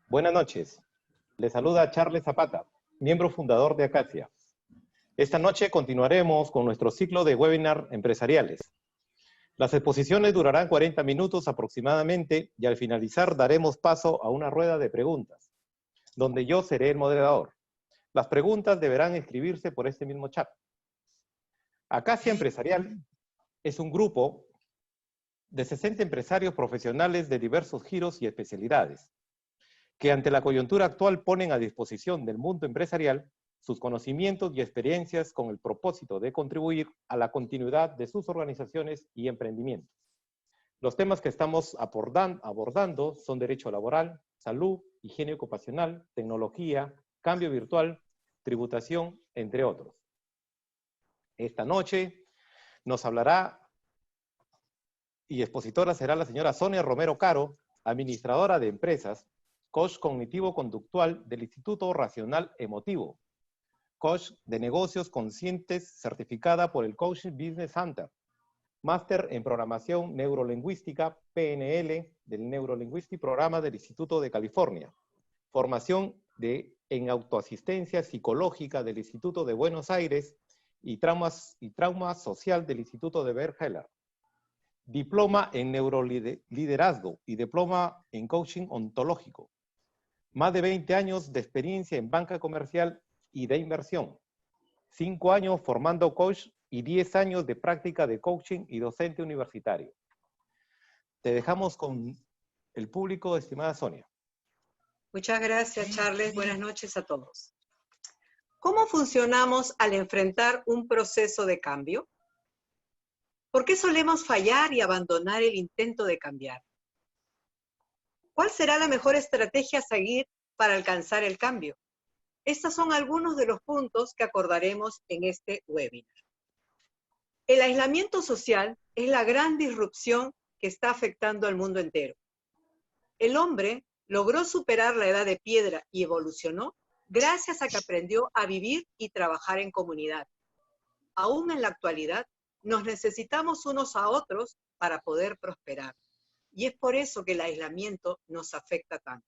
Buenas noches. Les saluda Charles Zapata, miembro fundador de Acacia. Esta noche continuaremos con nuestro ciclo de webinar empresariales. Las exposiciones durarán 40 minutos aproximadamente y al finalizar daremos paso a una rueda de preguntas, donde yo seré el moderador. Las preguntas deberán escribirse por este mismo chat. Acacia Empresarial es un grupo de 60 empresarios profesionales de diversos giros y especialidades, que ante la coyuntura actual ponen a disposición del mundo empresarial sus conocimientos y experiencias con el propósito de contribuir a la continuidad de sus organizaciones y emprendimientos. Los temas que estamos abordando son derecho laboral, salud, higiene ocupacional, tecnología, cambio virtual, tributación, entre otros. Esta noche nos hablará y expositora será la señora Sonia Romero Caro, administradora de empresas, coach cognitivo-conductual del Instituto Racional Emotivo, coach de negocios conscientes certificada por el Coaching Business Center, máster en programación neurolingüística, PNL, del Neurolinguistic Programa del Instituto de California, formación en autoasistencia psicológica del Instituto de Buenos Aires y trauma social del Instituto de Berg-Heller, diploma en neuroliderazgo y diploma en coaching ontológico, más de 20 años de experiencia en banca comercial y de inversión, 5 años formando coach y 10 años de práctica de coaching y docente universitario. Te dejamos con el público, estimada Sonia. Muchas gracias, Charles. Buenas noches a todos. ¿Cómo funcionamos al enfrentar un proceso de cambio? ¿Por qué solemos fallar y abandonar el intento de cambiar? ¿Cuál será la mejor estrategia a seguir para alcanzar el cambio? Estos son algunos de los puntos que acordaremos en este webinar. El aislamiento social es la gran disrupción que está afectando al mundo entero. El hombre logró superar la edad de piedra y evolucionó gracias a que aprendió a vivir y trabajar en comunidad. Aún en la actualidad, nos necesitamos unos a otros para poder prosperar. Y es por eso que el aislamiento nos afecta tanto.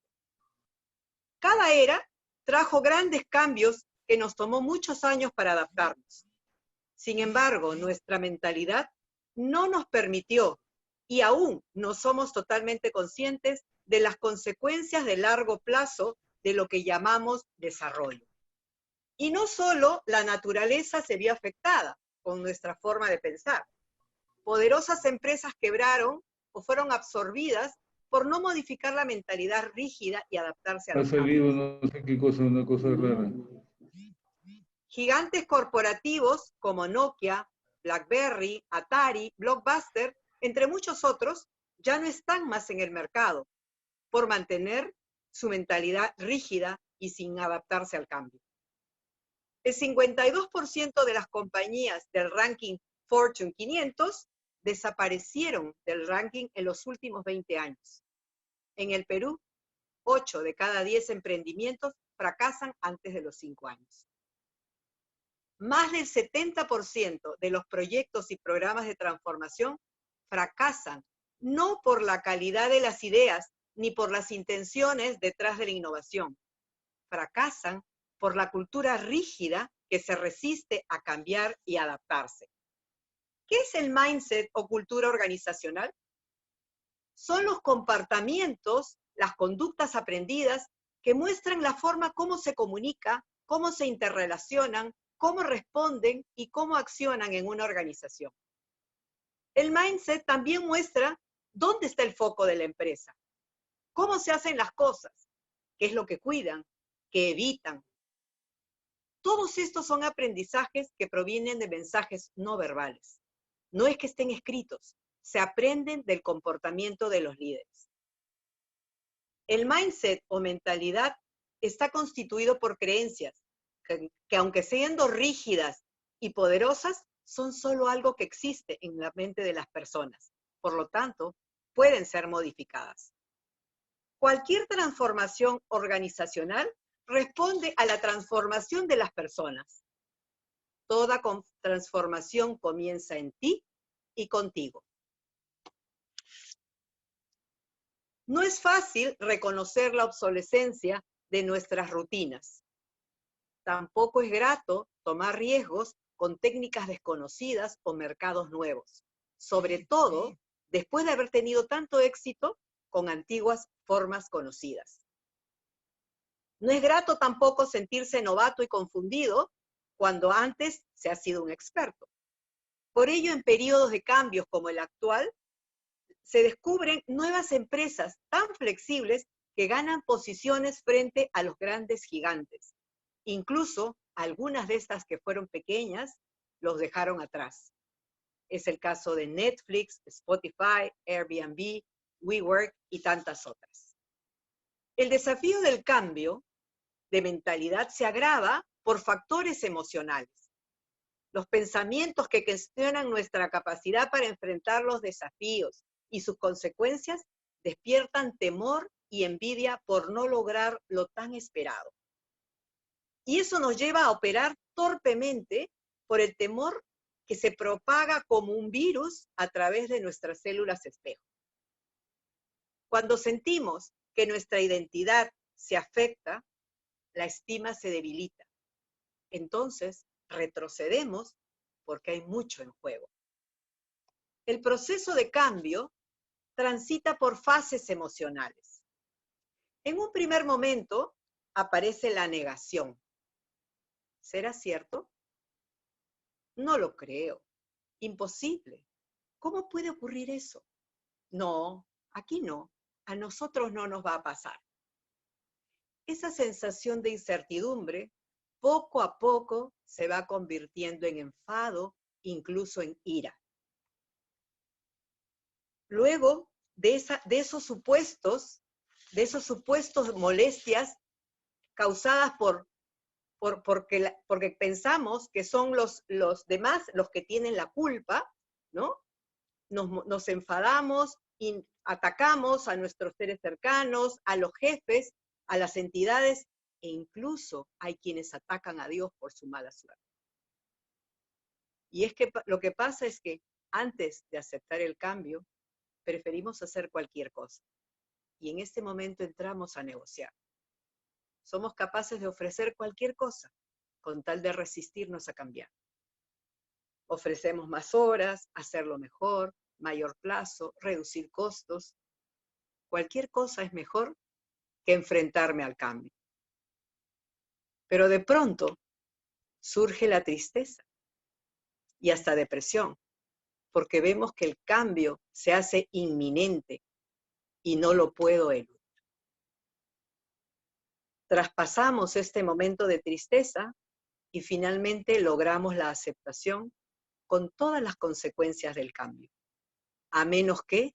Cada era trajo grandes cambios que nos tomó muchos años para adaptarnos. Sin embargo, nuestra mentalidad no nos permitió y aún no somos totalmente conscientes de las consecuencias de largo plazo de lo que llamamos desarrollo. Y no solo la naturaleza se vio afectada con nuestra forma de pensar. Poderosas empresas quebraron o fueron absorbidas por no modificar la mentalidad rígida y adaptarse a los cambios. Ha salido no sé qué cosa, una cosa rara. Gigantes corporativos como Nokia, BlackBerry, Atari, Blockbuster, entre muchos otros, ya no están más en el mercado por mantener su mentalidad rígida y sin adaptarse al cambio. El 52% de las compañías del ranking Fortune 500 desaparecieron del ranking en los últimos 20 años. En el Perú, 8 de cada 10 emprendimientos fracasan antes de los 5 años. Más del 70% de los proyectos y programas de transformación fracasan, no por la calidad de las ideas ni por las intenciones detrás de la innovación. Fracasan por la cultura rígida que se resiste a cambiar y adaptarse. ¿Qué es el mindset o cultura organizacional? Son los comportamientos, las conductas aprendidas que muestran la forma cómo se comunica, cómo se interrelacionan, cómo responden y cómo accionan en una organización. El mindset también muestra dónde está el foco de la empresa, cómo se hacen las cosas, qué es lo que cuidan, qué evitan. Todos estos son aprendizajes que provienen de mensajes no verbales. No es que estén escritos, se aprenden del comportamiento de los líderes. El mindset o mentalidad está constituido por creencias que aunque siendo rígidas y poderosas, son solo algo que existe en la mente de las personas. Por lo tanto, pueden ser modificadas. Cualquier transformación organizacional responde a la transformación de las personas. Toda transformación comienza en ti y contigo. No es fácil reconocer la obsolescencia de nuestras rutinas. Tampoco es grato tomar riesgos con técnicas desconocidas o mercados nuevos, sobre todo después de haber tenido tanto éxito con antiguas formas conocidas. No es grato tampoco sentirse novato y confundido cuando antes se ha sido un experto. Por ello, en periodos de cambios como el actual, se descubren nuevas empresas tan flexibles que ganan posiciones frente a los grandes gigantes. Incluso algunas de estas que fueron pequeñas los dejaron atrás. Es el caso de Netflix, Spotify, Airbnb, WeWork y tantas otras. El desafío del cambio de mentalidad se agrava por factores emocionales. Los pensamientos que cuestionan nuestra capacidad para enfrentar los desafíos y sus consecuencias despiertan temor y envidia por no lograr lo tan esperado. Y eso nos lleva a operar torpemente por el temor que se propaga como un virus a través de nuestras células espejo. Cuando sentimos que nuestra identidad se afecta, la estima se debilita. Entonces, retrocedemos porque hay mucho en juego. El proceso de cambio transita por fases emocionales. En un primer momento aparece la negación. ¿Será cierto? No lo creo. Imposible. ¿Cómo puede ocurrir eso? No, aquí no. A nosotros no nos va a pasar. Esa sensación de incertidumbre poco a poco se va convirtiendo en enfado, incluso en ira. Luego de esos supuestos molestias causadas porque pensamos que son los demás los que tienen la culpa, ¿no? Nos enfadamos y atacamos a nuestros seres cercanos, a los jefes, a las entidades, e incluso hay quienes atacan a Dios por su mala suerte. Y es que lo que pasa es que antes de aceptar el cambio, preferimos hacer cualquier cosa. Y en este momento entramos a negociar. Somos capaces de ofrecer cualquier cosa con tal de resistirnos a cambiar. Ofrecemos más horas, hacerlo mejor, mayor plazo, reducir costos. Cualquier cosa es mejor que enfrentarme al cambio. Pero de pronto surge la tristeza y hasta depresión, porque vemos que el cambio se hace inminente y no lo puedo eludir. Traspasamos este momento de tristeza y finalmente logramos la aceptación con todas las consecuencias del cambio, a menos que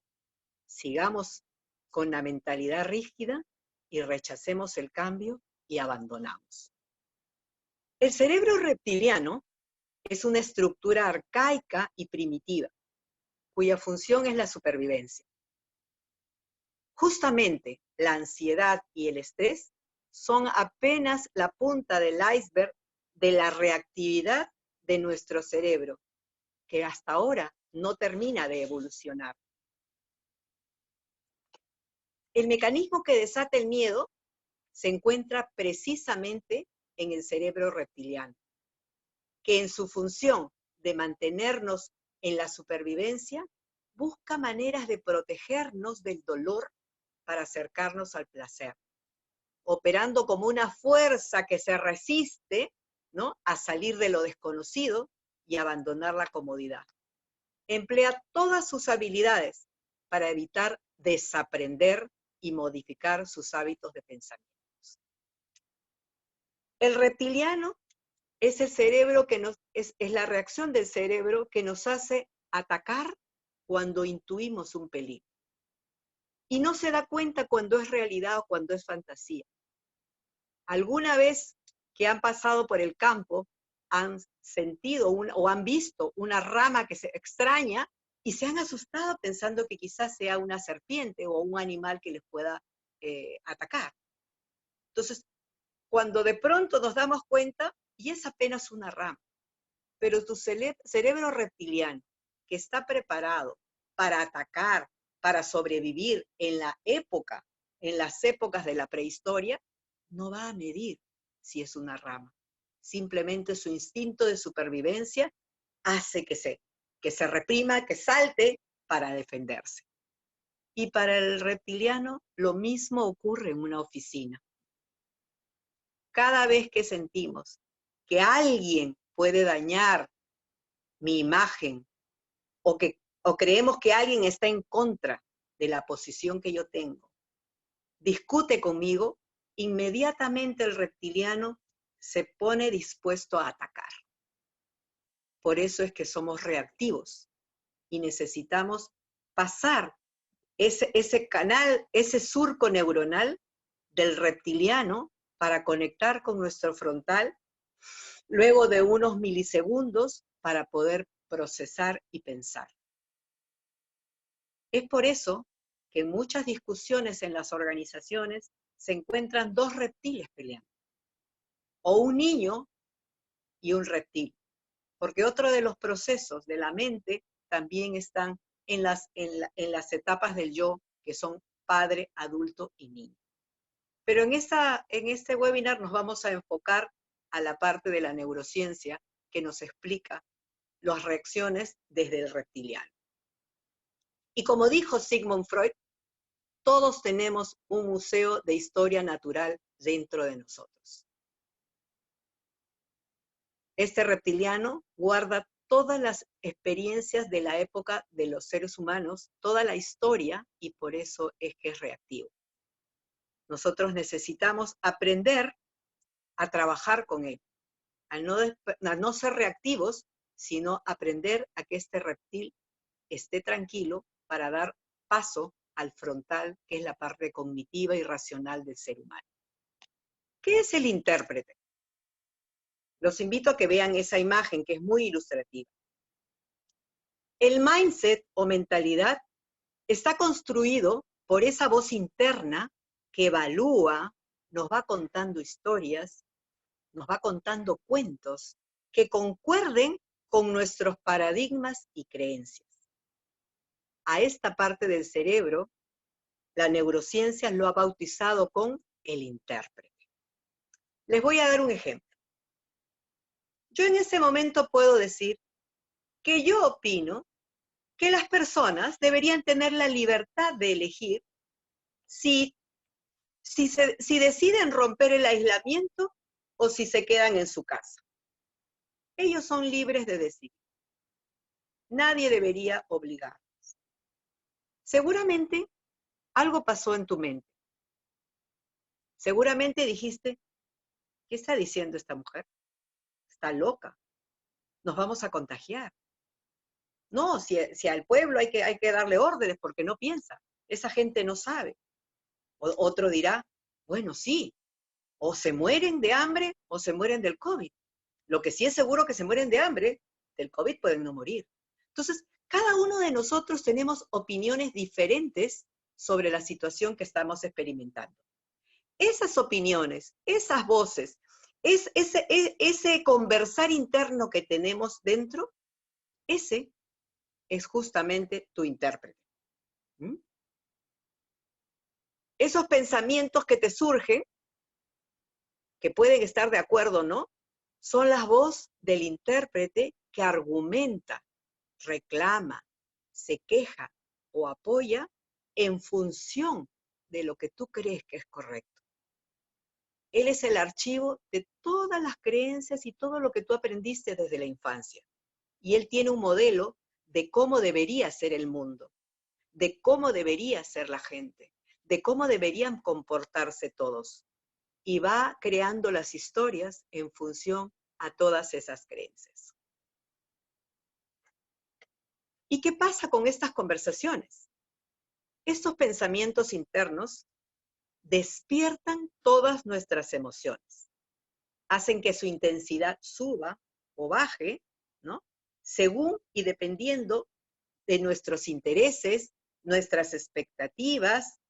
sigamos con la mentalidad rígida y rechacemos el cambio y abandonamos. El cerebro reptiliano es una estructura arcaica y primitiva, cuya función es la supervivencia. Justamente la ansiedad y el estrés son apenas la punta del iceberg de la reactividad de nuestro cerebro, que hasta ahora no termina de evolucionar. El mecanismo que desata el miedo se encuentra precisamente en el cerebro reptiliano, que en su función de mantenernos en la supervivencia, busca maneras de protegernos del dolor para acercarnos al placer, operando como una fuerza que se resiste, ¿no?, a salir de lo desconocido y abandonar la comodidad. Emplea todas sus habilidades para evitar desaprender y modificar sus hábitos de pensamientos. El reptiliano es el cerebro que es la reacción del cerebro que nos hace atacar cuando intuimos un peligro. Y no se da cuenta cuando es realidad o cuando es fantasía. ¿Alguna vez que han pasado por el campo han sentido o han visto una rama que se extraña y se han asustado pensando que quizás sea una serpiente o un animal que les pueda atacar? Entonces, cuando de pronto nos damos cuenta, y es apenas una rama, pero tu cerebro reptiliano, que está preparado para atacar, para sobrevivir en las épocas de la prehistoria, no va a medir si es una rama. Simplemente su instinto de supervivencia hace que se reprima, que salte para defenderse. Y para el reptiliano lo mismo ocurre en una oficina. Cada vez que sentimos que alguien puede dañar mi imagen o creemos que alguien está en contra de la posición que yo tengo, discute conmigo, inmediatamente el reptiliano se pone dispuesto a atacar. Por eso es que somos reactivos y necesitamos pasar ese canal, ese surco neuronal del reptiliano para conectar con nuestro frontal, luego de unos milisegundos para poder procesar y pensar. Es por eso que en muchas discusiones en las organizaciones se encuentran dos reptiles peleando, o un niño y un reptil, porque otro de los procesos de la mente también están en las etapas del yo, que son padre, adulto y niño. Pero en este webinar nos vamos a enfocar a la parte de la neurociencia que nos explica las reacciones desde el reptiliano. Y como dijo Sigmund Freud, todos tenemos un museo de historia natural dentro de nosotros. Este reptiliano guarda todas las experiencias de la época de los seres humanos, toda la historia, y por eso es que es reactivo. Nosotros necesitamos aprender a trabajar con él, a no ser reactivos, sino aprender a que este reptil esté tranquilo para dar paso al frontal, que es la parte cognitiva y racional del ser humano. ¿Qué es el intérprete? Los invito a que vean esa imagen que es muy ilustrativa. El mindset o mentalidad está construido por esa voz interna que evalúa, nos va contando historias, nos va contando cuentos que concuerden con nuestros paradigmas y creencias. A esta parte del cerebro, la neurociencia lo ha bautizado con el intérprete. Les voy a dar un ejemplo. Yo en ese momento puedo decir que yo opino que las personas deberían tener la libertad de elegir si deciden romper el aislamiento o si se quedan en su casa. Ellos son libres de decidir. Nadie debería obligarlos. Seguramente algo pasó en tu mente. Seguramente dijiste, ¿qué está diciendo esta mujer? Está loca. Nos vamos a contagiar. No, si al pueblo hay que darle órdenes porque no piensa. Esa gente no sabe. Otro dirá, bueno, sí, o se mueren de hambre o se mueren del COVID. Lo que sí es seguro que se mueren de hambre, del COVID pueden no morir. Entonces, cada uno de nosotros tenemos opiniones diferentes sobre la situación que estamos experimentando. Esas opiniones, esas voces, ese conversar interno que tenemos dentro, ese es justamente tu intérprete. ¿Mm? Esos pensamientos que te surgen, que pueden estar de acuerdo o no, son la voz del intérprete que argumenta, reclama, se queja o apoya en función de lo que tú crees que es correcto. Él es el archivo de todas las creencias y todo lo que tú aprendiste desde la infancia. Y él tiene un modelo de cómo debería ser el mundo, de cómo debería ser la gente, de cómo deberían comportarse todos. Y va creando las historias en función a todas esas creencias. ¿Y qué pasa con estas conversaciones? Estos pensamientos internos despiertan todas nuestras emociones, hacen que su intensidad suba o baje, ¿no? Según y dependiendo de nuestros intereses, nuestras expectativas,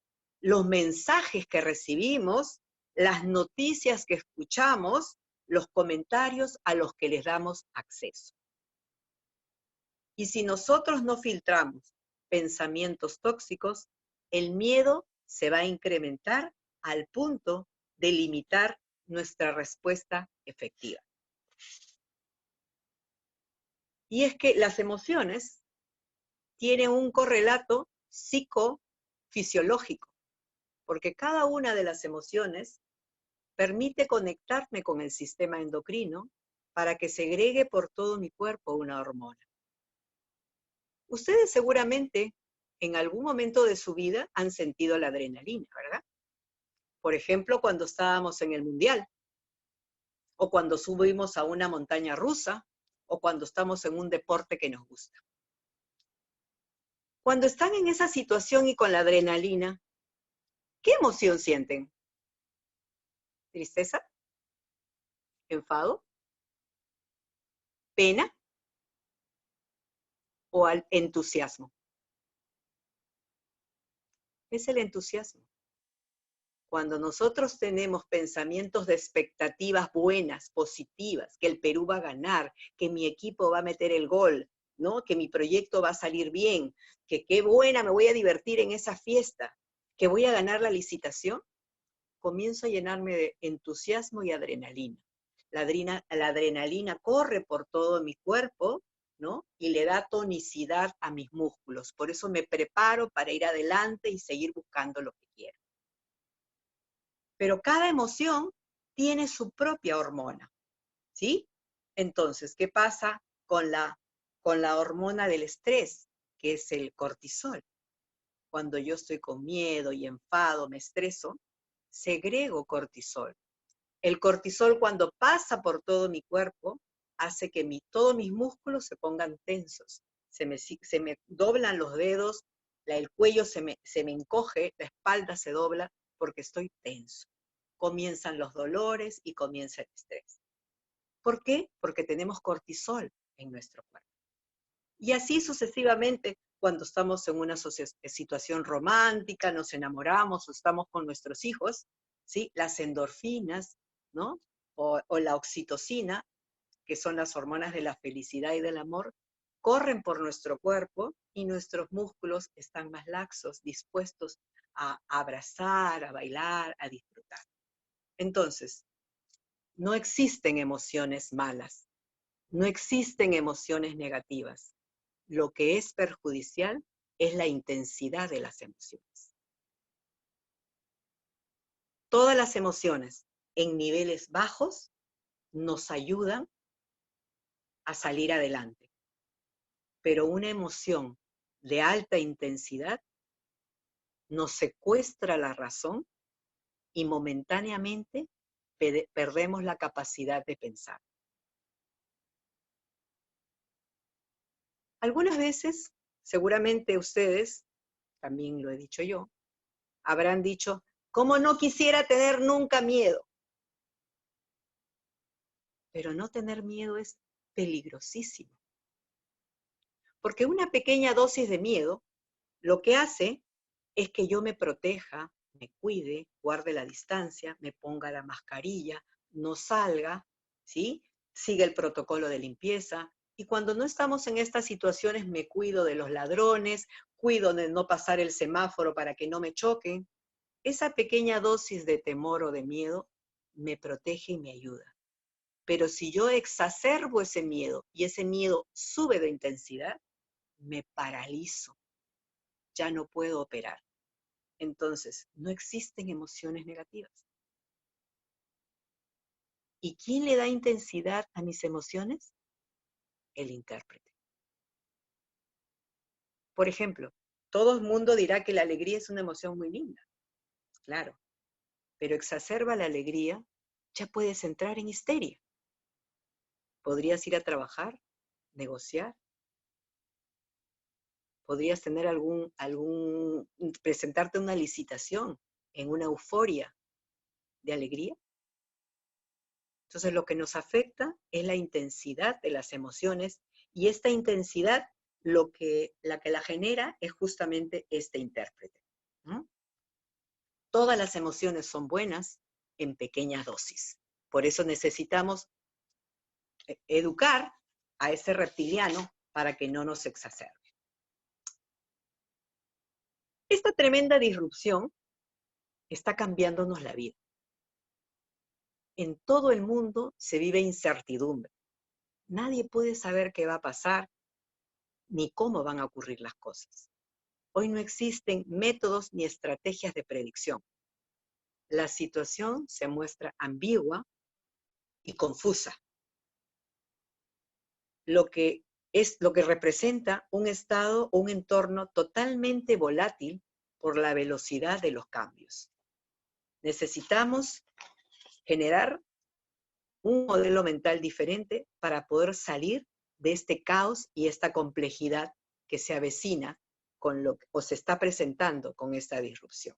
los mensajes que recibimos, las noticias que escuchamos, los comentarios a los que les damos acceso. Y si nosotros no filtramos pensamientos tóxicos, el miedo se va a incrementar al punto de limitar nuestra respuesta efectiva. Y es que las emociones tienen un correlato psicofisiológico, porque cada una de las emociones permite conectarme con el sistema endocrino para que segregue por todo mi cuerpo una hormona. Ustedes seguramente en algún momento de su vida han sentido la adrenalina, ¿verdad? Por ejemplo, cuando estábamos en el mundial, o cuando subimos a una montaña rusa, o cuando estamos en un deporte que nos gusta. Cuando están en esa situación y con la adrenalina, ¿qué emoción sienten? ¿Tristeza? ¿Enfado? ¿Pena? ¿O entusiasmo? Es el entusiasmo. Cuando nosotros tenemos pensamientos de expectativas buenas, positivas, que el Perú va a ganar, que mi equipo va a meter el gol, ¿no? Que mi proyecto va a salir bien, que qué buena me voy a divertir en esa fiesta, que voy a ganar la licitación, comienzo a llenarme de entusiasmo y adrenalina. La adrenalina corre por todo mi cuerpo, ¿no? Y le da tonicidad a mis músculos. Por eso me preparo para ir adelante y seguir buscando lo que quiero. Pero cada emoción tiene su propia hormona, ¿sí? Entonces, ¿qué pasa con la hormona del estrés, que es el cortisol? Cuando yo estoy con miedo y enfado, me estreso, segrego cortisol. El cortisol, cuando pasa por todo mi cuerpo, hace que todos mis músculos se pongan tensos. Se me doblan los dedos, el cuello se me encoge, la espalda se dobla porque estoy tenso. Comienzan los dolores y comienza el estrés. ¿Por qué? Porque tenemos cortisol en nuestro cuerpo. Y así sucesivamente, cuando estamos en una situación romántica, nos enamoramos o estamos con nuestros hijos, ¿sí? Las endorfinas, ¿no? O la oxitocina, que son las hormonas de la felicidad y del amor, corren por nuestro cuerpo y nuestros músculos están más laxos, dispuestos a abrazar, a bailar, a disfrutar. Entonces, no existen emociones malas, no existen emociones negativas. Lo que es perjudicial es la intensidad de las emociones. Todas las emociones en niveles bajos nos ayudan a salir adelante, pero una emoción de alta intensidad nos secuestra la razón y momentáneamente perdemos la capacidad de pensar. Algunas veces, seguramente ustedes, también lo he dicho yo, habrán dicho, ¿cómo no quisiera tener nunca miedo? Pero no tener miedo es peligrosísimo. Porque una pequeña dosis de miedo lo que hace es que yo me proteja, me cuide, guarde la distancia, me ponga la mascarilla, no salga, ¿sí? Siga el protocolo de limpieza. Y cuando no estamos en estas situaciones, me cuido de los ladrones, cuido de no pasar el semáforo para que no me choquen. Esa pequeña dosis de temor o de miedo me protege y me ayuda. Pero si yo exacerbo ese miedo y ese miedo sube de intensidad, me paralizo, ya no puedo operar. Entonces, no existen emociones negativas. ¿Y quién le da intensidad a mis emociones? El intérprete. Por ejemplo, todo el mundo dirá que la alegría es una emoción muy linda. Claro, pero exacerba la alegría, ya puedes entrar en histeria. Podrías ir a trabajar, negociar, podrías tener presentarte una licitación en una euforia de alegría. Entonces lo que nos afecta es la intensidad de las emociones y esta intensidad la que la genera es justamente este intérprete. ¿No? Todas las emociones son buenas en pequeñas dosis. Por eso necesitamos educar a ese reptiliano para que no nos exacerbe. Esta tremenda disrupción está cambiándonos la vida. En todo el mundo se vive incertidumbre. Nadie puede saber qué va a pasar ni cómo van a ocurrir las cosas. Hoy no existen métodos ni estrategias de predicción. La situación se muestra ambigua y confusa, lo que representa un estado o un entorno totalmente volátil por la velocidad de los cambios. Necesitamos generar un modelo mental diferente para poder salir de este caos y esta complejidad que se avecina o se está presentando con esta disrupción.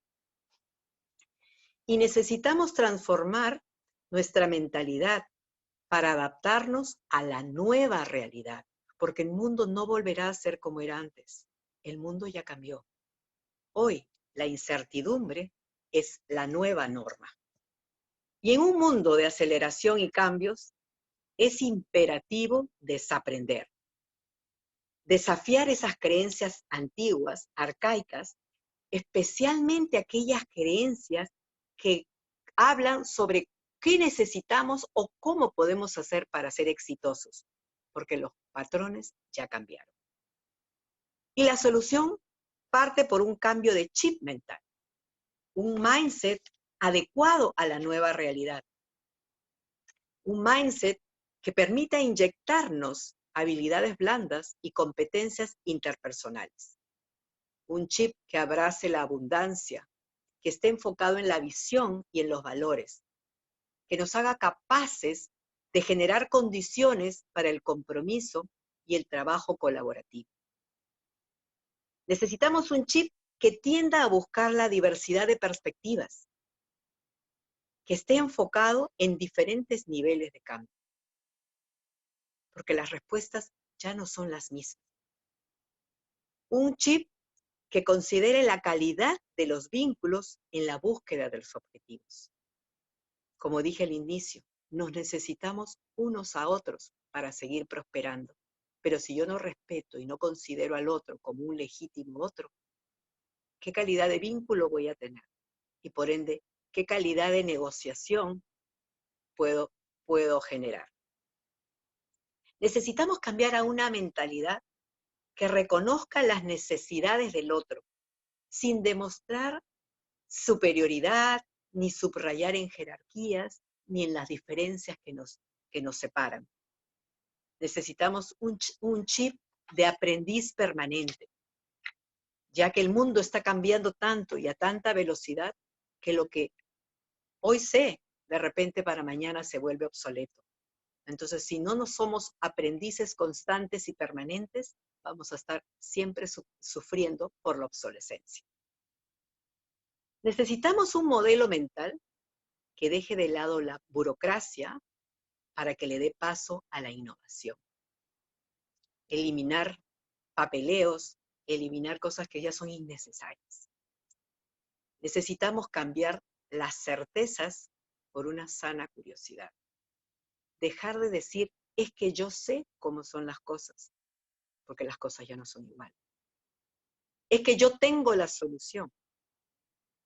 Y necesitamos transformar nuestra mentalidad para adaptarnos a la nueva realidad, porque el mundo no volverá a ser como era antes. El mundo ya cambió. Hoy la incertidumbre es la nueva norma. Y en un mundo de aceleración y cambios, es imperativo desaprender. Desafiar esas creencias antiguas, arcaicas, especialmente aquellas creencias que hablan sobre qué necesitamos o cómo podemos hacer para ser exitosos, porque los patrones ya cambiaron. Y la solución parte por un cambio de chip mental, un mindset adecuado a la nueva realidad, un mindset que permita inyectarnos habilidades blandas y competencias interpersonales. Un chip que abrace la abundancia, que esté enfocado en la visión y en los valores, que nos haga capaces de generar condiciones para el compromiso y el trabajo colaborativo. Necesitamos un chip que tienda a buscar la diversidad de perspectivas, que esté enfocado en diferentes niveles de cambio, porque las respuestas ya no son las mismas. Un chip que considere la calidad de los vínculos en la búsqueda de los objetivos. Como dije al inicio, nos necesitamos unos a otros para seguir prosperando. Pero si yo no respeto y no considero al otro como un legítimo otro, ¿qué calidad de vínculo voy a tener? Y por ende, ¿qué calidad de negociación puedo generar? Necesitamos cambiar a una mentalidad que reconozca las necesidades del otro, sin demostrar superioridad, ni subrayar en jerarquías, ni en las diferencias que nos separan. Necesitamos un chip de aprendiz permanente, ya que el mundo está cambiando tanto y a tanta velocidad que lo que hoy sé, de repente para mañana se vuelve obsoleto. Entonces, si no somos aprendices constantes y permanentes, vamos a estar siempre sufriendo por la obsolescencia. Necesitamos un modelo mental que deje de lado la burocracia para que le dé paso a la innovación. Eliminar papeleos, eliminar cosas que ya son innecesarias. Necesitamos cambiar las certezas por una sana curiosidad. Dejar de decir, es que yo sé cómo son las cosas, porque las cosas ya no son iguales. Es que yo tengo la solución.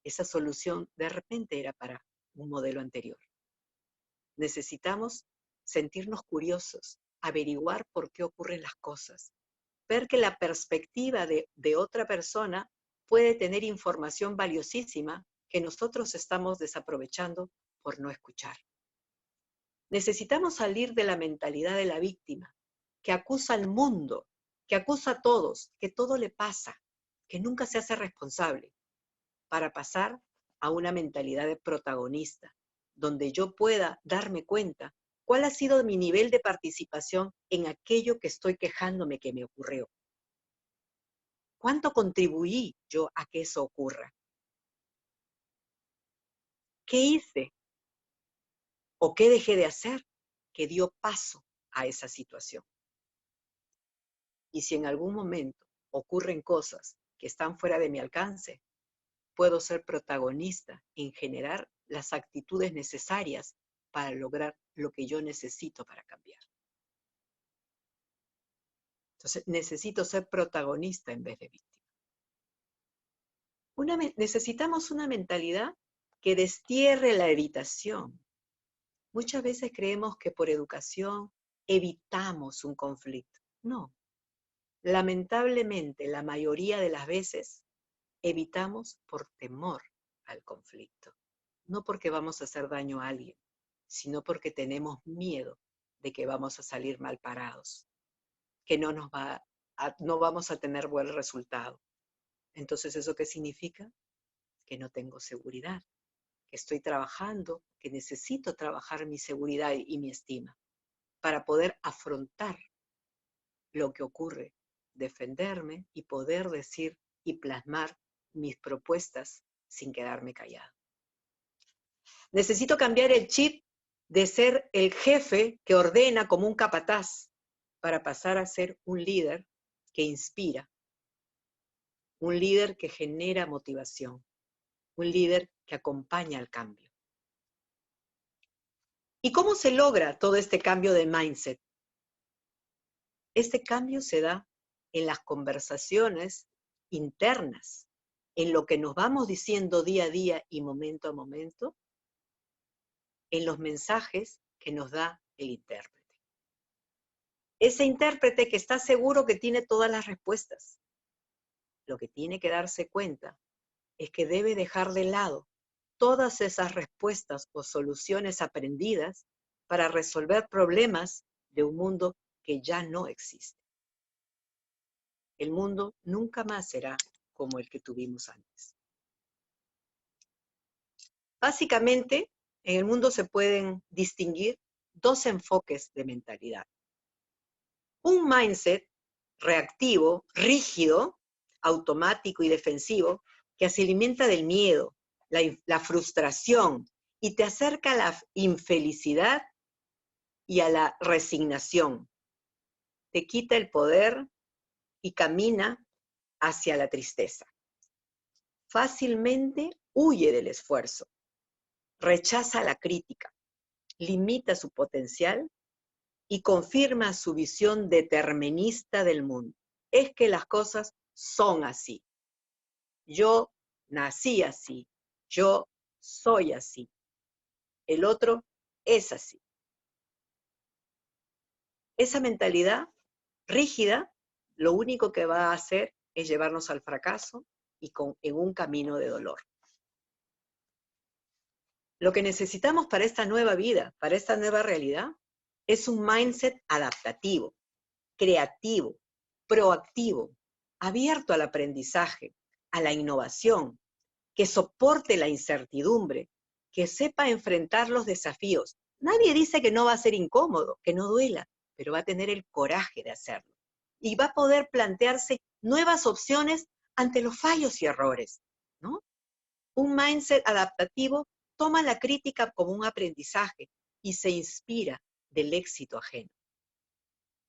Esa solución de repente era para un modelo anterior. Necesitamos sentirnos curiosos, averiguar por qué ocurren las cosas, ver que la perspectiva de otra persona puede tener información valiosísima que nosotros estamos desaprovechando por no escuchar. Necesitamos salir de la mentalidad de la víctima, que acusa al mundo, que acusa a todos, que todo le pasa, que nunca se hace responsable, para pasar a una mentalidad de protagonista, donde yo pueda darme cuenta cuál ha sido mi nivel de participación en aquello que estoy quejándome que me ocurrió. ¿Cuánto contribuí yo a que eso ocurra? ¿Qué hice o qué dejé de hacer que dio paso a esa situación? Y si en algún momento ocurren cosas que están fuera de mi alcance, puedo ser protagonista en generar las actitudes necesarias para lograr lo que yo necesito para cambiar. Entonces, necesito ser protagonista en vez de víctima. Necesitamos una mentalidad que destierre la evitación. Muchas veces creemos que por educación evitamos un conflicto. No. Lamentablemente, la mayoría de las veces evitamos por temor al conflicto. No porque vamos a hacer daño a alguien, sino porque tenemos miedo de que vamos a salir mal parados, que no vamos a tener buen resultado. Entonces, ¿eso qué significa? Que no tengo seguridad, que estoy trabajando, que necesito trabajar mi seguridad y mi estima para poder afrontar lo que ocurre, defenderme y poder decir y plasmar mis propuestas sin quedarme callado. Necesito cambiar el chip de ser el jefe que ordena como un capataz para pasar a ser un líder que inspira, un líder que genera motivación, un líder que acompaña al cambio. ¿Y cómo se logra todo este cambio de mindset? Este cambio se da en las conversaciones internas, en lo que nos vamos diciendo día a día y momento a momento, en los mensajes que nos da el intérprete. Ese intérprete que está seguro que tiene todas las respuestas. Lo que tiene que darse cuenta es que debe dejar de lado todas esas respuestas o soluciones aprendidas para resolver problemas de un mundo que ya no existe. El mundo nunca más será como el que tuvimos antes. Básicamente, en el mundo se pueden distinguir dos enfoques de mentalidad. Un mindset reactivo, rígido, automático y defensivo, que se alimenta del miedo, la frustración y te acerca a la infelicidad y a la resignación. Te quita el poder y camina hacia la tristeza. Fácilmente huye del esfuerzo, rechaza la crítica, limita su potencial y confirma su visión determinista del mundo. Es que las cosas son así. Yo nací así. Yo soy así. El otro es así. Esa mentalidad rígida, lo único que va a hacer es llevarnos al fracaso y en un camino de dolor. Lo que necesitamos para esta nueva vida, para esta nueva realidad, es un mindset adaptativo, creativo, proactivo, abierto al aprendizaje, a la innovación, que soporte la incertidumbre, que sepa enfrentar los desafíos. Nadie dice que no va a ser incómodo, que no duela, pero va a tener el coraje de hacerlo. Y va a poder plantearse nuevas opciones ante los fallos y errores, ¿no? Un mindset adaptativo toma la crítica como un aprendizaje y se inspira del éxito ajeno.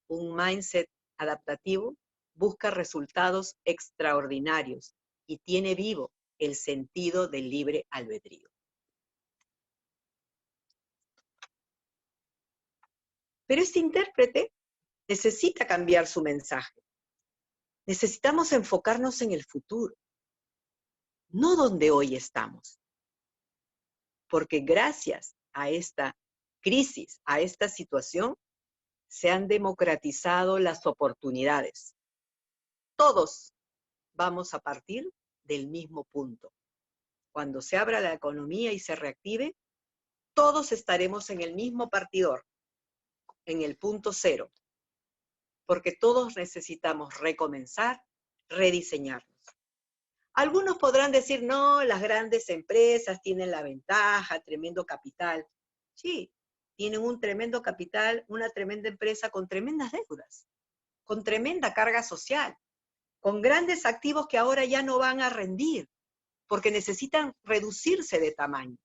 Un mindset adaptativo busca resultados extraordinarios y tiene vivo el sentido del libre albedrío. Pero este intérprete necesita cambiar su mensaje. Necesitamos enfocarnos en el futuro, no donde hoy estamos. Porque gracias a esta crisis, a esta situación, se han democratizado las oportunidades. Todos vamos a partir del mismo punto. Cuando se abra la economía y se reactive, todos estaremos en el mismo partidor, en el punto cero, porque todos necesitamos recomenzar, rediseñarnos. Algunos podrán decir, no, las grandes empresas tienen la ventaja, tremendo capital. Sí, tienen un tremendo capital, una tremenda empresa con tremendas deudas, con tremenda carga social, con grandes activos que ahora ya no van a rendir, porque necesitan reducirse de tamaño,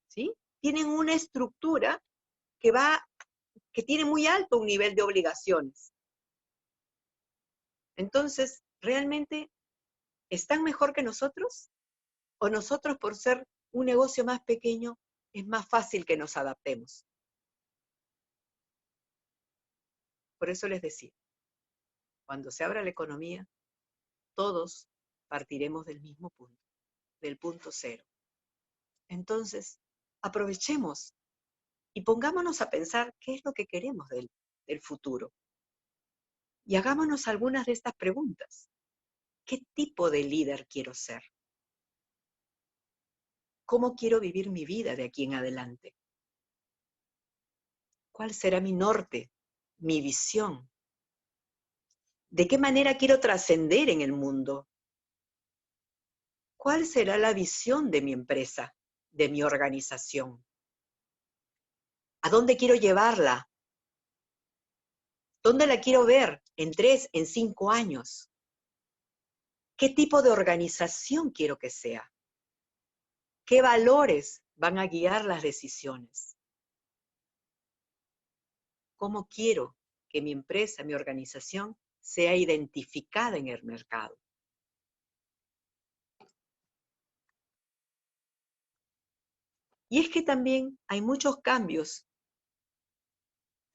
¿sí? Tienen una estructura que tiene muy alto un nivel de obligaciones. Entonces, ¿realmente están mejor que nosotros? ¿O nosotros, por ser un negocio más pequeño, es más fácil que nos adaptemos? Por eso les decía, cuando se abra la economía, todos partiremos del mismo punto. del punto cero. Entonces, aprovechemos y pongámonos a pensar qué es lo que queremos del futuro. Y hagámonos algunas de estas preguntas. ¿Qué tipo de líder quiero ser? ¿Cómo quiero vivir mi vida de aquí en adelante? ¿Cuál será mi norte, mi visión? ¿De qué manera quiero trascender en el mundo? ¿Cuál será la visión de mi empresa, de mi organización? ¿A dónde quiero llevarla? ¿Dónde la quiero ver en 3, en 5 años? ¿Qué tipo de organización quiero que sea? ¿Qué valores van a guiar las decisiones? ¿Cómo quiero que mi empresa, mi organización, sea identificada en el mercado? Y es que también hay muchos cambios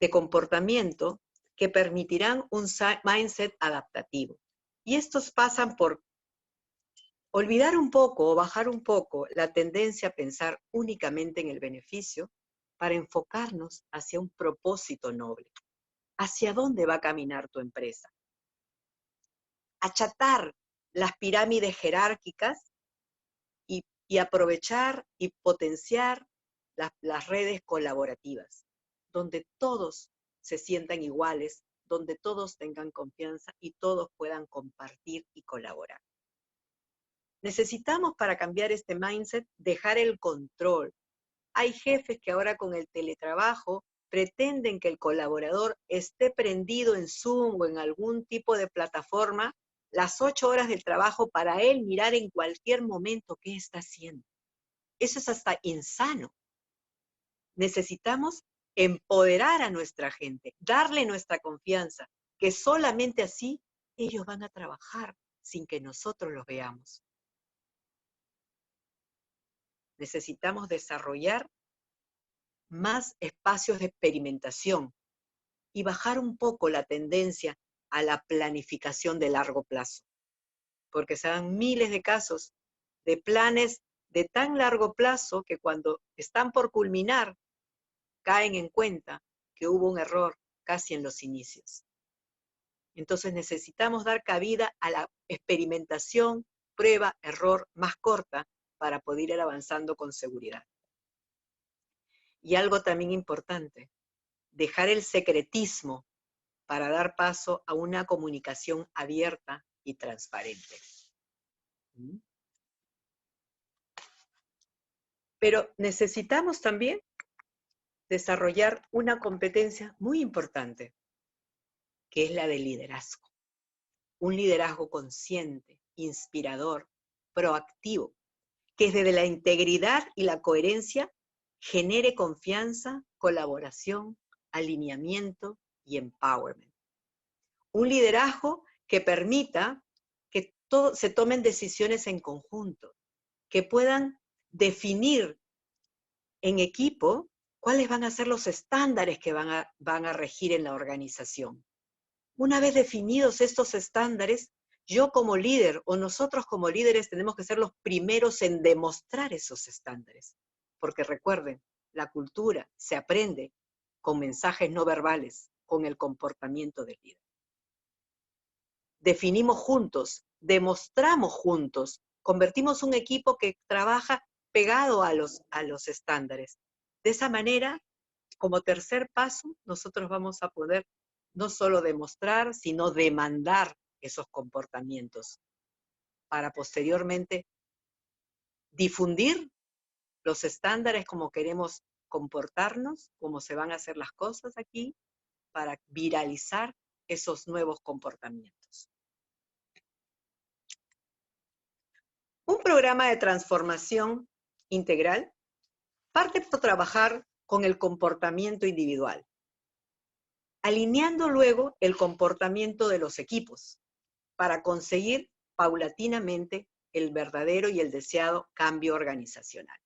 de comportamiento que permitirán un mindset adaptativo. Y estos pasan por olvidar un poco o bajar un poco la tendencia a pensar únicamente en el beneficio para enfocarnos hacia un propósito noble. ¿Hacia dónde va a caminar tu empresa? Achatar las pirámides jerárquicas y aprovechar y potenciar las redes colaborativas, donde todos se sientan iguales, donde todos tengan confianza y todos puedan compartir y colaborar. Necesitamos, para cambiar este mindset, dejar el control. Hay jefes que ahora con el teletrabajo pretenden que el colaborador esté prendido en Zoom o en algún tipo de plataforma las 8 horas del trabajo para él mirar en cualquier momento qué está haciendo. Eso es hasta insano. Necesitamos empoderar a nuestra gente, darle nuestra confianza, que solamente así ellos van a trabajar sin que nosotros los veamos. Necesitamos desarrollar más espacios de experimentación y bajar un poco la tendencia a la planificación de largo plazo, porque se dan miles de casos de planes de tan largo plazo que cuando están por culminar, caen en cuenta que hubo un error casi en los inicios. Entonces necesitamos dar cabida a la experimentación, prueba, error más corta para poder ir avanzando con seguridad. Y algo también importante, dejar el secretismo para dar paso a una comunicación abierta y transparente. Pero necesitamos también desarrollar una competencia muy importante, que es la de liderazgo. Un liderazgo consciente, inspirador, proactivo, que desde la integridad y la coherencia genere confianza, colaboración, alineamiento y empowerment. Un liderazgo que permita que se tomen decisiones en conjunto, que puedan definir en equipo cuáles van a ser los estándares que van a regir en la organización. Una vez definidos estos estándares, yo como líder o nosotros como líderes tenemos que ser los primeros en demostrar esos estándares. Porque recuerden, la cultura se aprende con mensajes no verbales, con el comportamiento del líder. Definimos juntos, demostramos juntos, convertimos un equipo que trabaja pegado a los estándares. De esa manera, como tercer paso, nosotros vamos a poder no solo demostrar, sino demandar esos comportamientos para posteriormente difundir los estándares, como queremos comportarnos, cómo se van a hacer las cosas aquí, para viralizar esos nuevos comportamientos. Un programa de transformación integral parte por trabajar con el comportamiento individual, alineando luego el comportamiento de los equipos para conseguir paulatinamente el verdadero y el deseado cambio organizacional.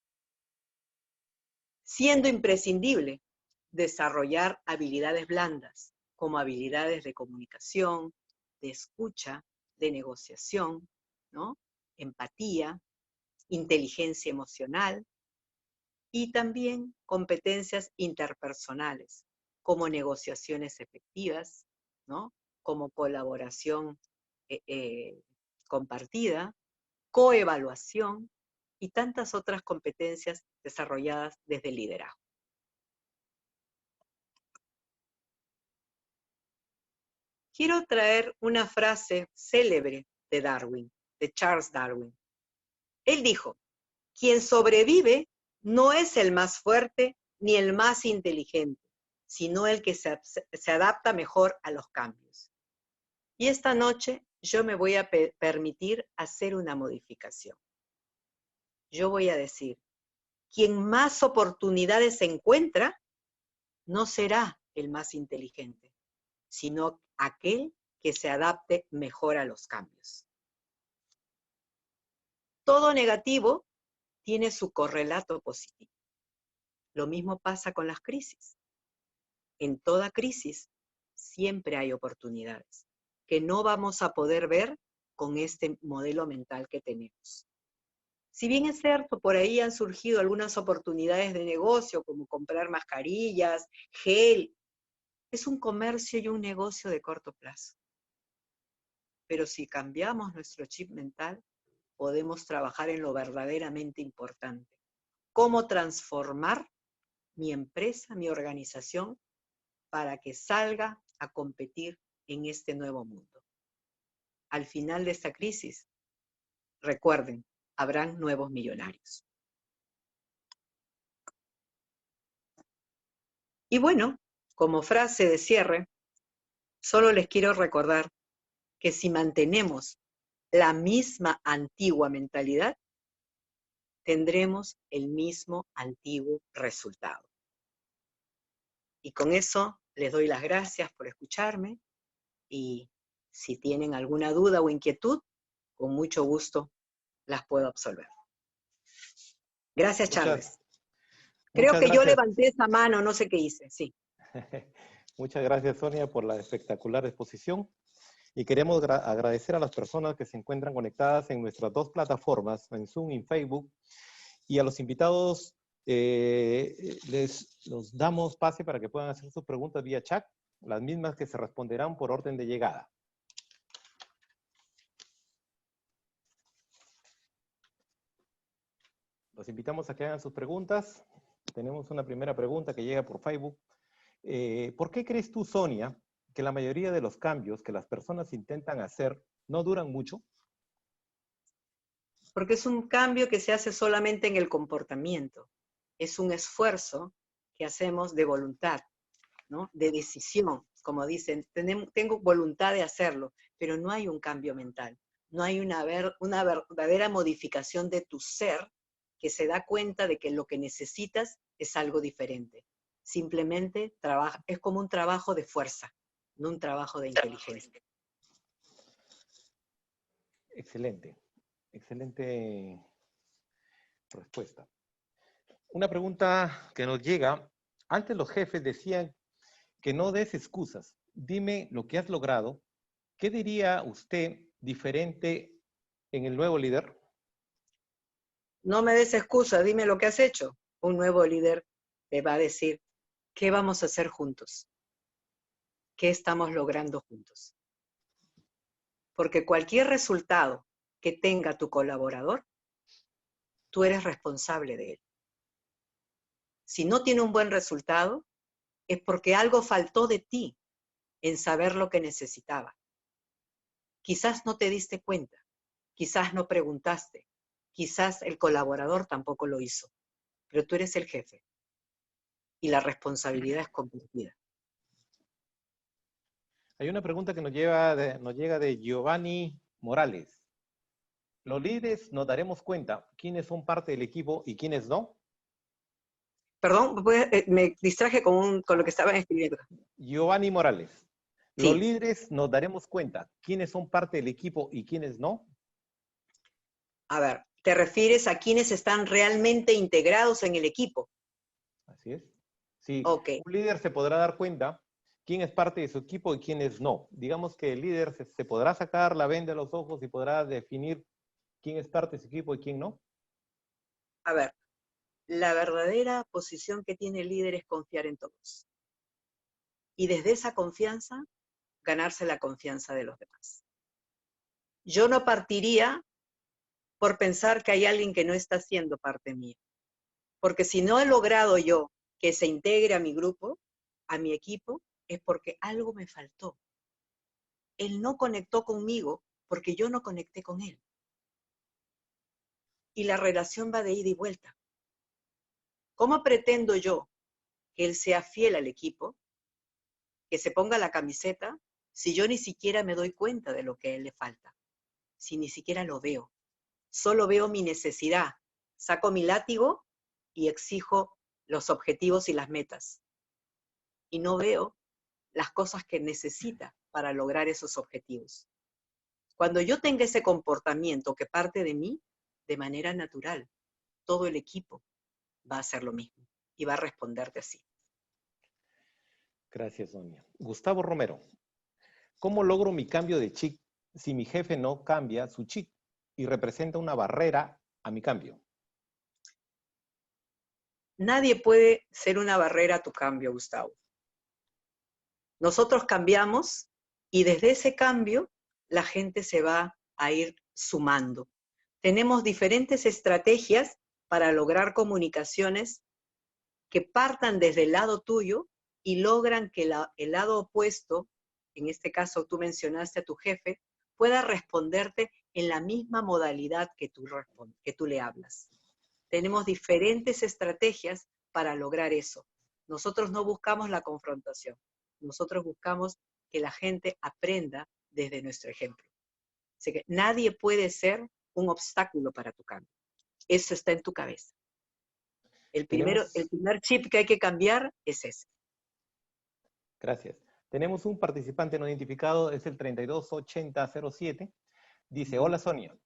Siendo imprescindible desarrollar habilidades blandas, como habilidades de comunicación, de escucha, de negociación, ¿no? Empatía, inteligencia emocional y también competencias interpersonales, como negociaciones efectivas, ¿no? Como colaboración compartida, coevaluación y tantas otras competencias desarrolladas desde el liderazgo. Quiero traer una frase célebre de Darwin, de Charles Darwin. Él dijo, quien sobrevive no es el más fuerte ni el más inteligente, sino el que se adapta mejor a los cambios. Y esta noche yo me voy a permitir hacer una modificación. Yo voy a decir, quien más oportunidades encuentra, no será el más inteligente, sino aquel que se adapte mejor a los cambios. Todo negativo tiene su correlato positivo. Lo mismo pasa con las crisis. En toda crisis siempre hay oportunidades que no vamos a poder ver con este modelo mental que tenemos. Si bien es cierto, por ahí han surgido algunas oportunidades de negocio, como comprar mascarillas, gel, es un comercio y un negocio de corto plazo. Pero si cambiamos nuestro chip mental, podemos trabajar en lo verdaderamente importante. Cómo transformar mi empresa, mi organización, para que salga a competir en este nuevo mundo. Al final de esta crisis, recuerden, habrán nuevos millonarios. Y bueno, como frase de cierre, solo les quiero recordar que si mantenemos la misma antigua mentalidad, tendremos el mismo antiguo resultado. Y con eso les doy las gracias por escucharme y si tienen alguna duda o inquietud, con mucho gusto las puedo absolver. Gracias, Charles. Creo que yo levanté esa mano, no sé qué hice, sí. Muchas gracias, Sonia, por la espectacular exposición. Y queremos agradecer a las personas que se encuentran conectadas en nuestras dos plataformas, en Zoom y en Facebook. Y a los invitados los damos pase para que puedan hacer sus preguntas vía chat, las mismas que se responderán por orden de llegada. Los invitamos a que hagan sus preguntas. Tenemos una primera pregunta que llega por Facebook. ¿Por qué crees tú, Sonia, que la mayoría de los cambios que las personas intentan hacer no duran mucho? Porque es un cambio que se hace solamente en el comportamiento. Es un esfuerzo que hacemos de voluntad, ¿no? De decisión, como dicen, tengo voluntad de hacerlo, pero no hay un cambio mental. No hay una verdadera modificación de tu ser que se da cuenta de que lo que necesitas es algo diferente. Simplemente es como un trabajo de fuerza, no un trabajo de inteligencia. Excelente, excelente respuesta. Una pregunta que nos llega. Antes los jefes decían que no des excusas. Dime lo que has logrado. ¿Qué diría usted diferente en el nuevo líder? No me des excusas, dime lo que has hecho. Un nuevo líder te va a decir, ¿qué vamos a hacer juntos? ¿Qué estamos logrando juntos? Porque cualquier resultado que tenga tu colaborador, tú eres responsable de él. Si no tiene un buen resultado, es porque algo faltó de ti en saber lo que necesitaba. Quizás no te diste cuenta, quizás no preguntaste, quizás el colaborador tampoco lo hizo, pero tú eres el jefe y la responsabilidad es compartida. Hay una pregunta que nos llega de Giovanni Morales. ¿Los líderes nos daremos cuenta quiénes son parte del equipo y quiénes no? Perdón, me distraje con lo que estaban escribiendo. Giovanni Morales. ¿Los Sí. líderes nos daremos cuenta quiénes son parte del equipo y quiénes no? A ver, ¿te refieres a quienes están realmente integrados en el equipo? Así es. Sí, Okay. Un líder se podrá dar cuenta quién es parte de su equipo y quiénes no. Digamos que el líder se podrá sacar la venda de los ojos y podrá definir quién es parte de su equipo y quién no. A ver, la verdadera posición que tiene el líder es confiar en todos. Y desde esa confianza, ganarse la confianza de los demás. Yo no partiría por pensar que hay alguien que no está siendo parte mía. Porque si no he logrado yo que se integre a mi grupo, a mi equipo, es porque algo me faltó. Él no conectó conmigo porque yo no conecté con él. Y la relación va de ida y vuelta. ¿Cómo pretendo yo que él sea fiel al equipo, que se ponga la camiseta, si yo ni siquiera me doy cuenta de lo que a él le falta? Si ni siquiera lo veo. Solo veo mi necesidad. Saco mi látigo y exijo los objetivos y las metas. Y no veo las cosas que necesita para lograr esos objetivos. Cuando yo tenga ese comportamiento que parte de mí, de manera natural, todo el equipo va a hacer lo mismo y va a responderte así. Gracias, Sonia. Gustavo Romero, ¿cómo logro mi cambio de chip si mi jefe no cambia su chip y representa una barrera a mi cambio? Nadie puede ser una barrera a tu cambio, Gustavo. Nosotros cambiamos y desde ese cambio la gente se va a ir sumando. Tenemos diferentes estrategias para lograr comunicaciones que partan desde el lado tuyo y logran que el lado opuesto, en este caso tú mencionaste a tu jefe, pueda responderte en la misma modalidad que tú le hablas. Tenemos diferentes estrategias para lograr eso. Nosotros no buscamos la confrontación. Nosotros buscamos que la gente aprenda desde nuestro ejemplo. Así que nadie puede ser un obstáculo para tu cambio. Eso está en tu cabeza. El primer chip que hay que cambiar es ese. Gracias. Tenemos un participante no identificado, es el 328007. Dice, hola Sonia,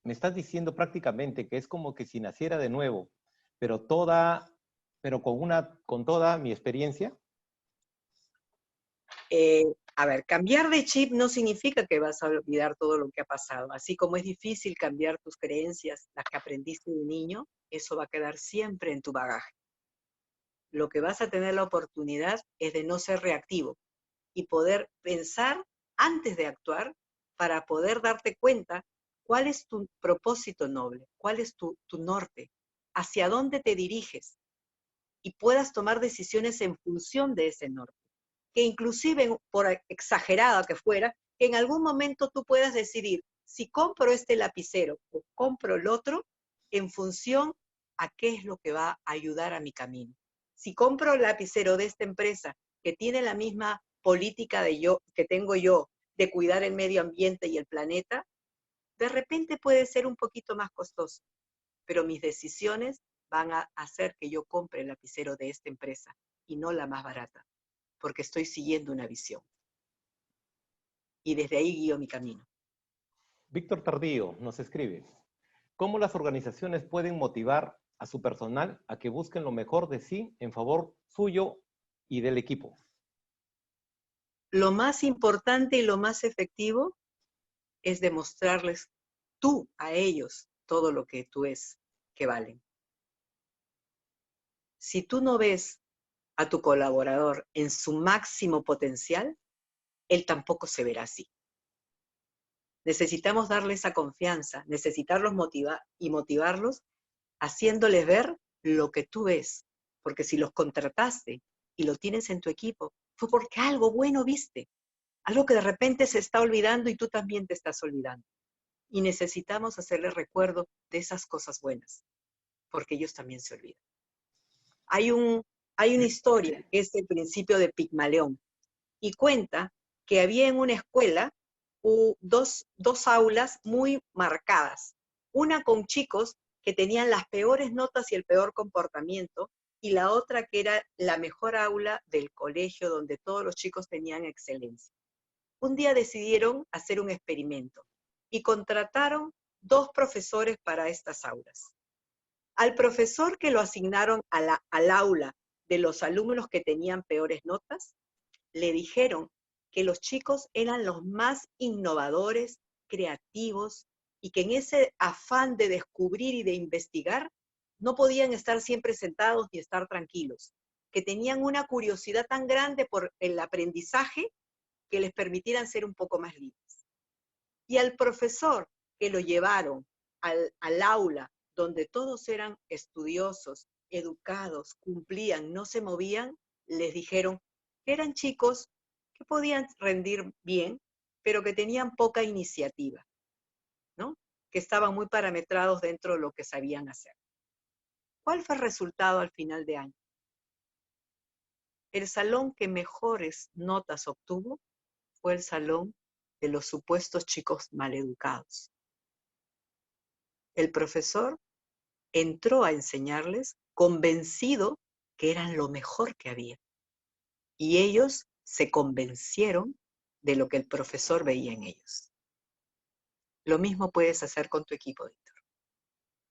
me estás diciendo prácticamente que es como que si naciera de nuevo, pero con toda mi experiencia. A ver, cambiar de chip no significa que vas a olvidar todo lo que ha pasado. Así como es difícil cambiar tus creencias, las que aprendiste de niño, eso va a quedar siempre en tu bagaje. Lo que vas a tener la oportunidad es de no ser reactivo y poder pensar antes de actuar para poder darte cuenta cuál es tu propósito noble, cuál es tu norte, hacia dónde te diriges y puedas tomar decisiones en función de ese norte. Que inclusive, por exagerada que fuera, que en algún momento tú puedas decidir si compro este lapicero o compro el otro en función a qué es lo que va a ayudar a mi camino. Si compro el lapicero de esta empresa que tiene la misma política que tengo yo de cuidar el medio ambiente y el planeta, de repente puede ser un poquito más costoso, pero mis decisiones van a hacer que yo compre el lapicero de esta empresa y no la más barata, porque estoy siguiendo una visión. Y desde ahí guío mi camino. Víctor Tardío nos escribe, ¿cómo las organizaciones pueden motivar a su personal a que busquen lo mejor de sí en favor suyo y del equipo? Lo más importante y lo más efectivo es demostrarles tú a ellos todo lo que tú es que valen. Si tú no ves a tu colaborador en su máximo potencial, él tampoco se verá así. Necesitamos darle esa confianza, necesitarlos motivar y motivarlos haciéndoles ver lo que tú ves. Porque si los contrataste y lo tienes en tu equipo, fue porque algo bueno viste, algo que de repente se está olvidando y tú también te estás olvidando. Y necesitamos hacerles recuerdo de esas cosas buenas, porque ellos también se olvidan. Hay una historia que es el principio de Pigmalión y cuenta que había en una escuela dos aulas muy marcadas, una con chicos que tenían las peores notas y el peor comportamiento, y la otra que era la mejor aula del colegio donde todos los chicos tenían excelencia. Un día decidieron hacer un experimento y contrataron 2 profesores para estas aulas. Al profesor que lo asignaron al aula de los alumnos que tenían peores notas, le dijeron que los chicos eran los más innovadores, creativos, y que en ese afán de descubrir y de investigar no podían estar siempre sentados ni estar tranquilos, que tenían una curiosidad tan grande por el aprendizaje que les permitieran ser un poco más libres. Y al profesor que lo llevaron al aula, donde todos eran estudiosos, educados, cumplían, no se movían, les dijeron que eran chicos que podían rendir bien, pero que tenían poca iniciativa, ¿no? Que estaban muy parametrados dentro de lo que sabían hacer. ¿Cuál fue el resultado al final de año? El salón que mejores notas obtuvo fue el salón de los supuestos chicos maleducados. El profesor entró a enseñarles convencido que eran lo mejor que había. Y ellos se convencieron de lo que el profesor veía en ellos. Lo mismo puedes hacer con tu equipo, Víctor.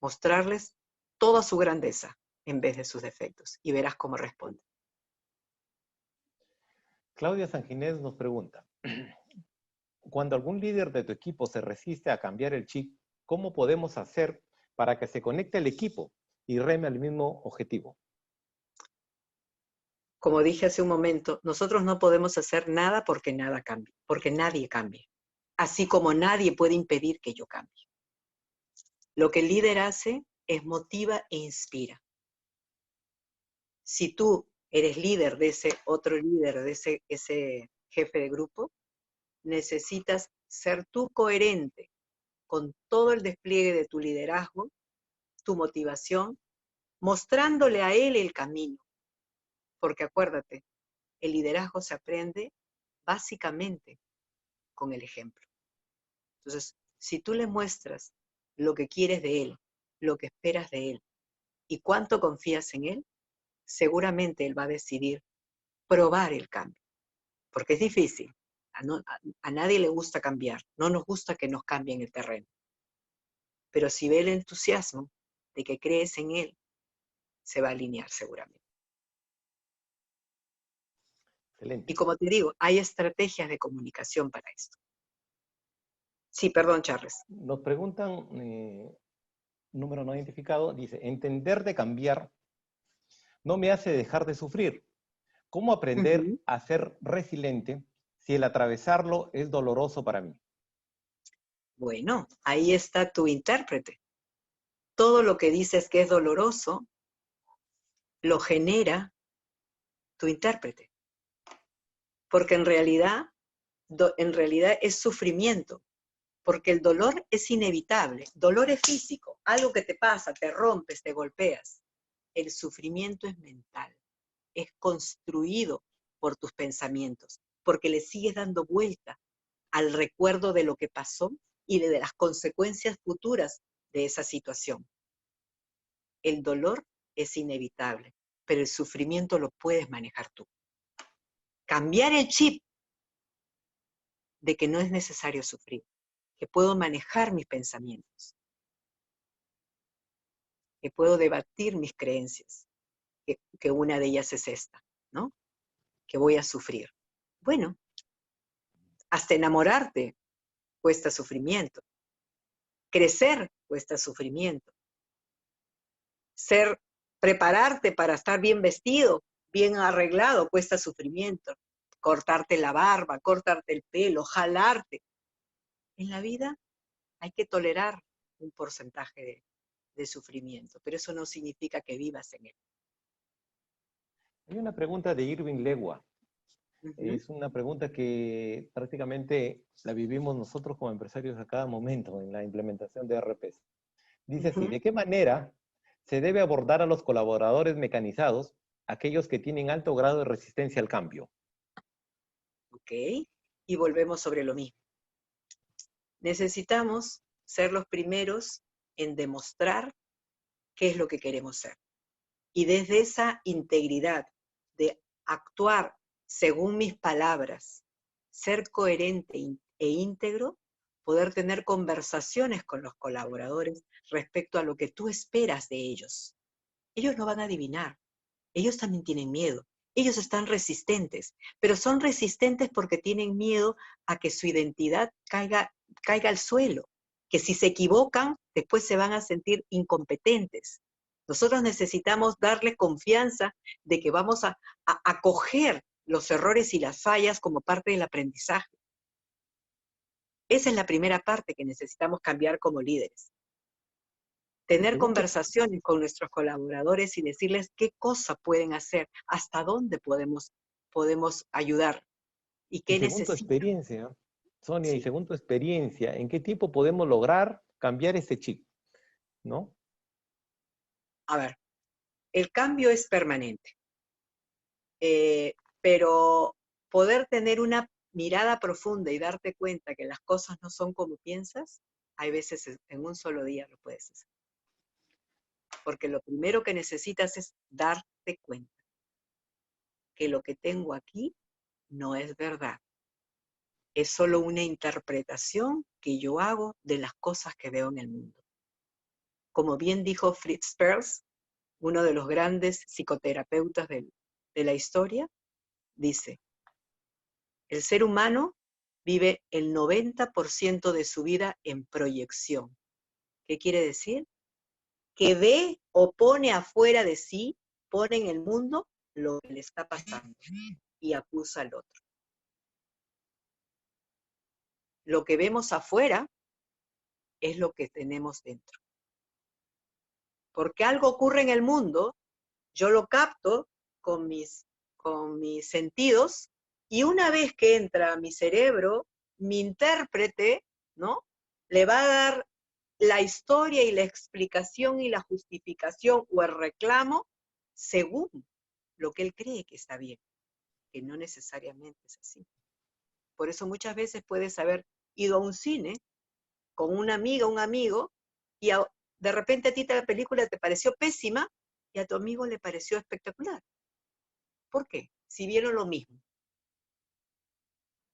Mostrarles toda su grandeza en vez de sus defectos y verás cómo responden. Claudia Sanginés nos pregunta, cuando algún líder de tu equipo se resiste a cambiar el chip, ¿cómo podemos hacer para que se conecte el equipo y reme al mismo objetivo? Como dije hace un momento, nosotros no podemos hacer nada porque nada cambie, porque nadie cambie. Así como nadie puede impedir que yo cambie. Lo que el líder hace es motiva e inspira. Si tú eres líder de ese otro líder, de ese jefe de grupo, necesitas ser tú coherente con todo el despliegue de tu liderazgo, tu motivación, mostrándole a él el camino. Porque acuérdate, el liderazgo se aprende básicamente con el ejemplo. Entonces, si tú le muestras lo que quieres de él, lo que esperas de él y cuánto confías en él, seguramente él va a decidir probar el cambio. Porque es difícil. A nadie le gusta cambiar. No nos gusta que nos cambien el terreno. Pero si ve el entusiasmo de que crees en él, se va a alinear seguramente. Excelente. Y como te digo, hay estrategias de comunicación para esto. Sí, perdón, Charles. Nos preguntan, número no identificado, dice, entender de cambiar no me hace dejar de sufrir. ¿Cómo aprender a ser resiliente si el atravesarlo es doloroso para mí? Bueno, ahí está tu intérprete. Todo lo que dices que es doloroso, lo genera tu intérprete. Porque en realidad es sufrimiento. Porque el dolor es inevitable. Dolor es físico, algo que te pasa, te rompes, te golpeas. El sufrimiento es mental, es construido por tus pensamientos, porque le sigues dando vuelta al recuerdo de lo que pasó y de las consecuencias futuras de esa situación. El dolor es inevitable, pero el sufrimiento lo puedes manejar tú. Cambiar el chip de que no es necesario sufrir, que puedo manejar mis pensamientos, que puedo debatir mis creencias, que una de ellas es esta, ¿no? Que voy a sufrir. Bueno, hasta enamorarte cuesta sufrimiento. Crecer cuesta sufrimiento. Prepararte para estar bien vestido, bien arreglado, cuesta sufrimiento. Cortarte la barba, cortarte el pelo, jalarte. En la vida hay que tolerar un porcentaje de sufrimiento, pero eso no significa que vivas en él. Hay una pregunta de Irving Legua. Es una pregunta que prácticamente la vivimos nosotros como empresarios a cada momento en la implementación de RPs. Dice así, ¿de qué manera se debe abordar a los colaboradores mecanizados, aquellos que tienen alto grado de resistencia al cambio? Ok, y volvemos sobre lo mismo. Necesitamos ser los primeros en demostrar qué es lo que queremos ser. Y desde esa integridad de actuar según mis palabras, ser coherente e íntegro, poder tener conversaciones con los colaboradores respecto a lo que tú esperas de ellos. Ellos no van a adivinar, ellos también tienen miedo, ellos están resistentes, pero son resistentes porque tienen miedo a que su identidad caiga al suelo, que si se equivocan, después se van a sentir incompetentes. Nosotros necesitamos darle confianza de que vamos a acoger los errores y las fallas como parte del aprendizaje. Esa es la primera parte que necesitamos cambiar como líderes. Tener conversaciones con nuestros colaboradores y decirles qué cosa pueden hacer, hasta dónde podemos ayudar y qué según tu necesitan. experiencia, Sonia, Sí. y según tu experiencia, ¿en qué tiempo podemos lograr cambiar ese chip? ¿No? A ver, el cambio es permanente, pero poder tener una mirada profunda y darte cuenta que las cosas no son como piensas, hay veces en un solo día lo puedes hacer. Porque lo primero que necesitas es darte cuenta que lo que tengo aquí no es verdad. Es solo una interpretación que yo hago de las cosas que veo en el mundo. Como bien dijo Fritz Perls, uno de los grandes psicoterapeutas de la historia, dice, el ser humano vive el 90% de su vida en proyección. ¿Qué quiere decir? Que ve o pone afuera de sí, pone en el mundo lo que le está pasando y acusa al otro. Lo que vemos afuera es lo que tenemos dentro. Porque algo ocurre en el mundo, yo lo capto con mis sentidos, y una vez que entra a mi cerebro, mi intérprete, ¿no? Le va a dar la historia y la explicación y la justificación o el reclamo según lo que él cree que está bien, que no necesariamente es así. Por eso muchas veces puedes haber ido a un cine con una amiga, un amigo, y de repente a ti la película te pareció pésima y a tu amigo le pareció espectacular. ¿Por qué? Si vieron lo mismo.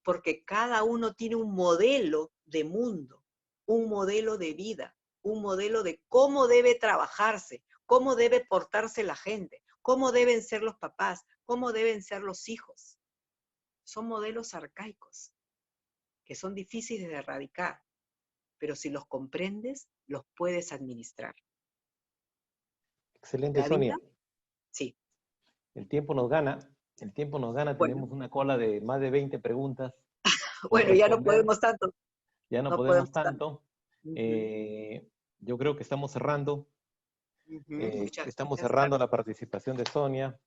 Porque cada uno tiene un modelo de mundo, un modelo de vida, un modelo de cómo debe trabajarse, cómo debe portarse la gente, cómo deben ser los papás, cómo deben ser los hijos. Son modelos arcaicos que son difíciles de erradicar, pero si los comprendes, los puedes administrar. Excelente, La vida, Sonia. sí. El tiempo nos gana. El tiempo nos gana. Bueno, Tenemos una cola de más de 20 preguntas por bueno, ya no responder. podemos tanto. Ya no No podemos podemos tanto. tanto. Yo creo que estamos cerrando. Muchas Estamos gracias. cerrando la participación de Sonia.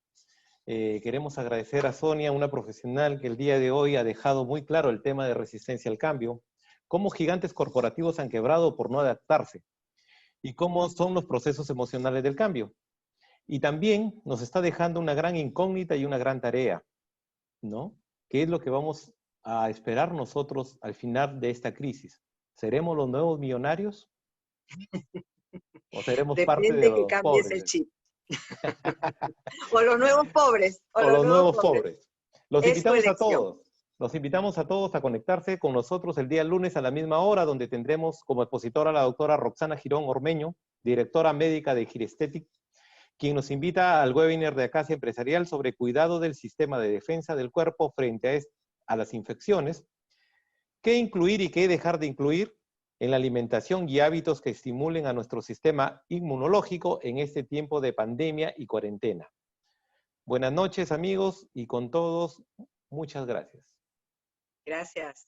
Queremos agradecer a Sonia, una profesional que el día de hoy ha dejado muy claro el tema de resistencia al cambio, cómo gigantes corporativos han quebrado por no adaptarse y cómo son los procesos emocionales del cambio. Y también nos está dejando una gran incógnita y una gran tarea, ¿no? ¿Qué es lo que vamos a esperar nosotros al final de esta crisis? ¿Seremos los nuevos millonarios? ¿O seremos parte de Depende que los cambies el pobres? chip. O los nuevos pobres. O O los los nuevos nuevos pobres. pobres. Los Es tu invitamos a elección. todos. Los invitamos a todos a conectarse con nosotros el día lunes a la misma hora, donde tendremos como expositora a la doctora Roxana Girón Ormeño, directora médica de Girestetic, quien nos invita al webinar de Acacia Empresarial sobre cuidado del sistema de defensa del cuerpo frente a las infecciones, qué incluir y qué dejar de incluir en la alimentación y hábitos que estimulen a nuestro sistema inmunológico en este tiempo de pandemia y cuarentena. Buenas noches, amigos, y con todos, muchas gracias. Gracias.